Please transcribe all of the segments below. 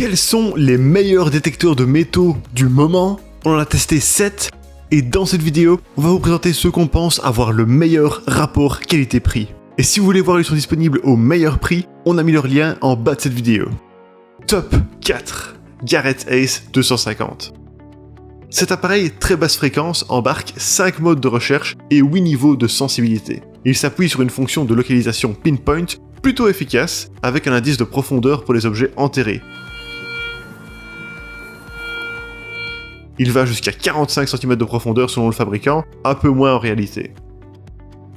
Quels sont les meilleurs détecteurs de métaux du moment? On en a testé 7 et dans cette vidéo, on va vous présenter ceux qu'on pense avoir le meilleur rapport qualité-prix. Et si vous voulez voir ils sont disponibles au meilleur prix, on a mis leur lien en bas de cette vidéo. Top 4, Garrett Ace 250. Cet appareil très basse fréquence embarque 5 modes de recherche et 8 niveaux de sensibilité. Il s'appuie sur une fonction de localisation pinpoint plutôt efficace avec un indice de profondeur pour les objets enterrés. Il va jusqu'à 45 cm de profondeur selon le fabricant, un peu moins en réalité.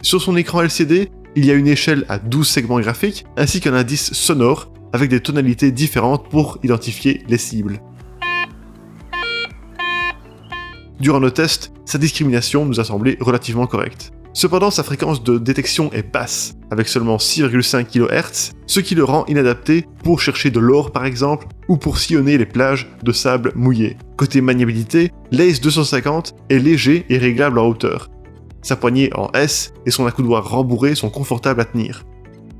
Sur son écran LCD, il y a une échelle à 12 segments graphiques ainsi qu'un indice sonore avec des tonalités différentes pour identifier les cibles. Durant nos tests, sa discrimination nous a semblé relativement correcte. Cependant, sa fréquence de détection est basse, avec seulement 6,5 kHz, ce qui le rend inadapté pour chercher de l'or par exemple, ou pour sillonner les plages de sable mouillé. Côté maniabilité, l'Ace 250 est léger et réglable en hauteur. Sa poignée en S et son accoudoir rembourré sont confortables à tenir.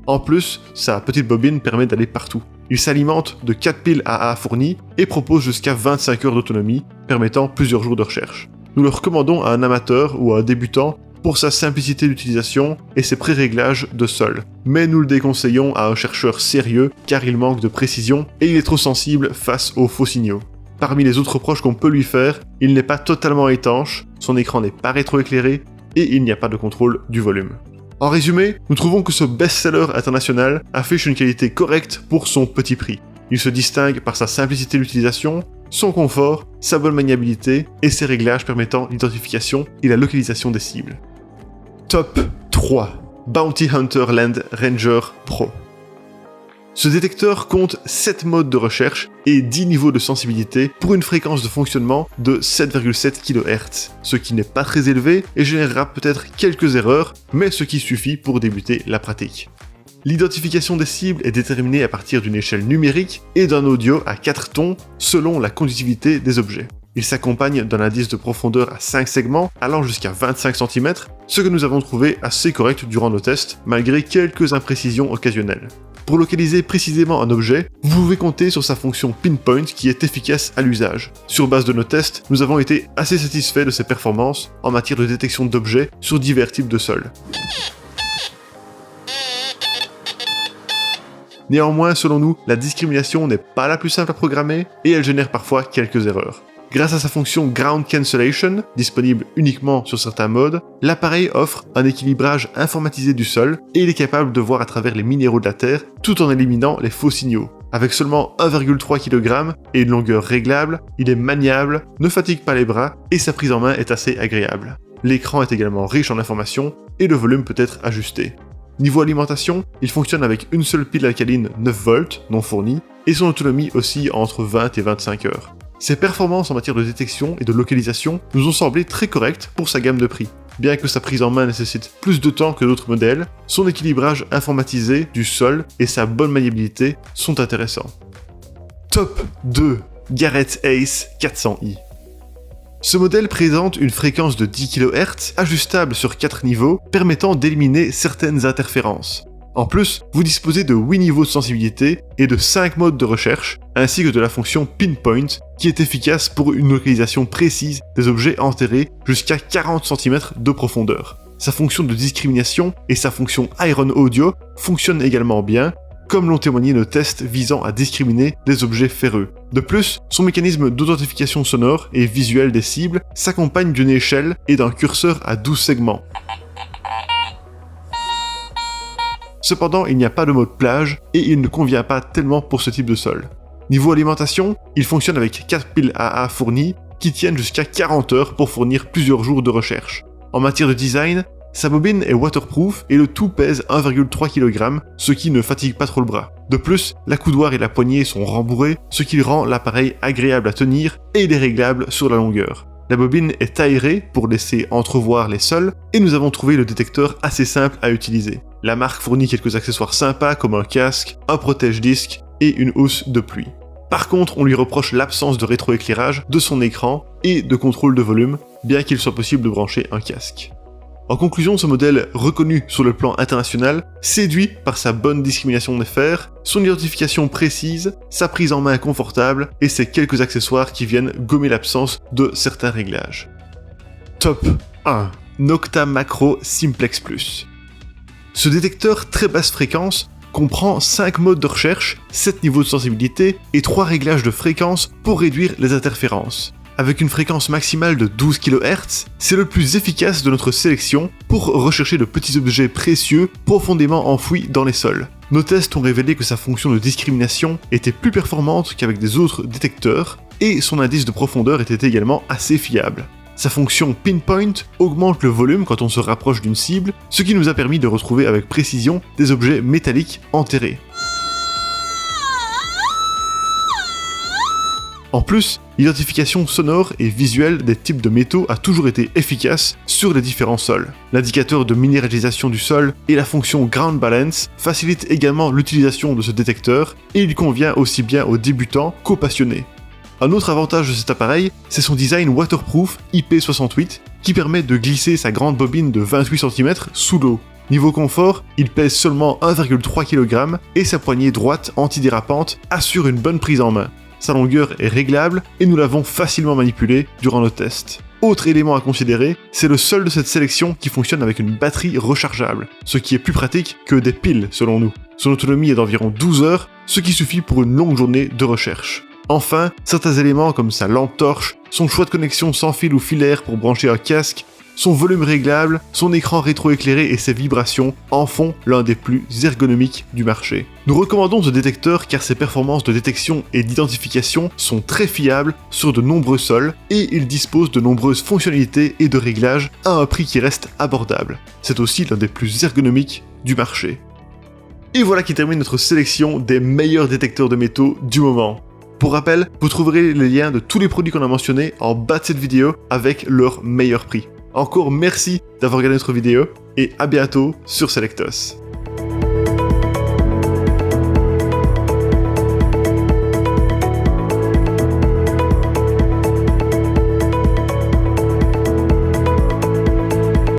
En plus, sa petite bobine permet d'aller partout. Il s'alimente de 4 piles AA fournies et propose jusqu'à 25 heures d'autonomie, permettant plusieurs jours de recherche. Nous le recommandons à un amateur ou à un débutant pour sa simplicité d'utilisation et ses pré-réglages de sol. Mais nous le déconseillons à un chercheur sérieux car il manque de précision et il est trop sensible face aux faux signaux. Parmi les autres reproches qu'on peut lui faire, il n'est pas totalement étanche, son écran n'est pas rétroéclairé et il n'y a pas de contrôle du volume. En résumé, nous trouvons que ce best-seller international affiche une qualité correcte pour son petit prix. Il se distingue par sa simplicité d'utilisation, son confort, sa bonne maniabilité et ses réglages permettant l'identification et la localisation des cibles. Top 3, Bounty Hunter Land Ranger Pro. Ce détecteur compte 7 modes de recherche et 10 niveaux de sensibilité pour une fréquence de fonctionnement de 7,7 kHz, ce qui n'est pas très élevé et générera peut-être quelques erreurs, mais ce qui suffit pour débuter la pratique. L'identification des cibles est déterminée à partir d'une échelle numérique et d'un audio à 4 tons selon la conductivité des objets. Il s'accompagne d'un indice de profondeur à 5 segments allant jusqu'à 25 cm, ce que nous avons trouvé assez correct durant nos tests, malgré quelques imprécisions occasionnelles. Pour localiser précisément un objet, vous pouvez compter sur sa fonction pinpoint qui est efficace à l'usage. Sur base de nos tests, nous avons été assez satisfaits de ses performances en matière de détection d'objets sur divers types de sols. Néanmoins, selon nous, la discrimination n'est pas la plus simple à programmer et elle génère parfois quelques erreurs. Grâce à sa fonction Ground Cancellation, disponible uniquement sur certains modes, l'appareil offre un équilibrage informatisé du sol et il est capable de voir à travers les minéraux de la Terre tout en éliminant les faux signaux. Avec seulement 1,3 kg et une longueur réglable, il est maniable, ne fatigue pas les bras et sa prise en main est assez agréable. L'écran est également riche en informations et le volume peut être ajusté. Niveau alimentation, il fonctionne avec une seule pile alcaline 9 volts non fournie et son autonomie oscille entre 20 et 25 heures. Ses performances en matière de détection et de localisation nous ont semblé très correctes pour sa gamme de prix. Bien que sa prise en main nécessite plus de temps que d'autres modèles, son équilibrage informatisé du sol et sa bonne maniabilité sont intéressants. Top 2, Garrett Ace 400i. Ce modèle présente une fréquence de 10 kHz ajustable sur 4 niveaux permettant d'éliminer certaines interférences. En plus, vous disposez de 8 niveaux de sensibilité et de 5 modes de recherche, ainsi que de la fonction Pinpoint, qui est efficace pour une localisation précise des objets enterrés jusqu'à 40 cm de profondeur. Sa fonction de discrimination et sa fonction Iron Audio fonctionnent également bien, comme l'ont témoigné nos tests visant à discriminer des objets ferreux. De plus, son mécanisme d'authentification sonore et visuelle des cibles s'accompagne d'une échelle et d'un curseur à 12 segments. Cependant, il n'y a pas de mode plage et il ne convient pas tellement pour ce type de sol. Niveau alimentation, il fonctionne avec 4 piles AA fournies qui tiennent jusqu'à 40 heures pour fournir plusieurs jours de recherche. En matière de design, sa bobine est waterproof et le tout pèse 1,3 kg, ce qui ne fatigue pas trop le bras. De plus, l'accoudoir et la poignée sont rembourrés, ce qui rend l'appareil agréable à tenir et il est réglable sur la longueur. La bobine est aérée pour laisser entrevoir les sols et nous avons trouvé le détecteur assez simple à utiliser. La marque fournit quelques accessoires sympas comme un casque, un protège-disque et une housse de pluie. Par contre, on lui reproche l'absence de rétroéclairage de son écran et de contrôle de volume, bien qu'il soit possible de brancher un casque. En conclusion, ce modèle, reconnu sur le plan international, séduit par sa bonne discrimination des fers, son identification précise, sa prise en main confortable et ses quelques accessoires qui viennent gommer l'absence de certains réglages. Top 1. Nokta Macro Simplex Plus. Ce détecteur très basse fréquence comprend 5 modes de recherche, 7 niveaux de sensibilité et 3 réglages de fréquence pour réduire les interférences. Avec une fréquence maximale de 12 kHz, c'est le plus efficace de notre sélection pour rechercher de petits objets précieux profondément enfouis dans les sols. Nos tests ont révélé que sa fonction de discrimination était plus performante qu'avec des autres détecteurs et son indice de profondeur était également assez fiable. Sa fonction Pinpoint augmente le volume quand on se rapproche d'une cible, ce qui nous a permis de retrouver avec précision des objets métalliques enterrés. En plus, l'identification sonore et visuelle des types de métaux a toujours été efficace sur les différents sols. L'indicateur de minéralisation du sol et la fonction Ground Balance facilitent également l'utilisation de ce détecteur et il convient aussi bien aux débutants qu'aux passionnés. Un autre avantage de cet appareil, c'est son design waterproof IP68 qui permet de glisser sa grande bobine de 28 cm sous l'eau. Niveau confort, il pèse seulement 1,3 kg et sa poignée droite antidérapante assure une bonne prise en main. Sa longueur est réglable et nous l'avons facilement manipulée durant nos tests. Autre élément à considérer, c'est le seul de cette sélection qui fonctionne avec une batterie rechargeable, ce qui est plus pratique que des piles selon nous. Son autonomie est d'environ 12 heures, ce qui suffit pour une longue journée de recherche. Enfin, certains éléments comme sa lampe torche, son choix de connexion sans fil ou filaire pour brancher un casque, son volume réglable, son écran rétroéclairé et ses vibrations en font l'un des plus ergonomiques du marché. Nous recommandons ce détecteur car ses performances de détection et d'identification sont très fiables sur de nombreux sols et il dispose de nombreuses fonctionnalités et de réglages à un prix qui reste abordable. C'est aussi l'un des plus ergonomiques du marché. Et voilà qui termine notre sélection des meilleurs détecteurs de métaux du moment. Pour rappel, vous trouverez les liens de tous les produits qu'on a mentionnés en bas de cette vidéo avec leur meilleur prix. Encore merci d'avoir regardé notre vidéo et à bientôt sur Selectos.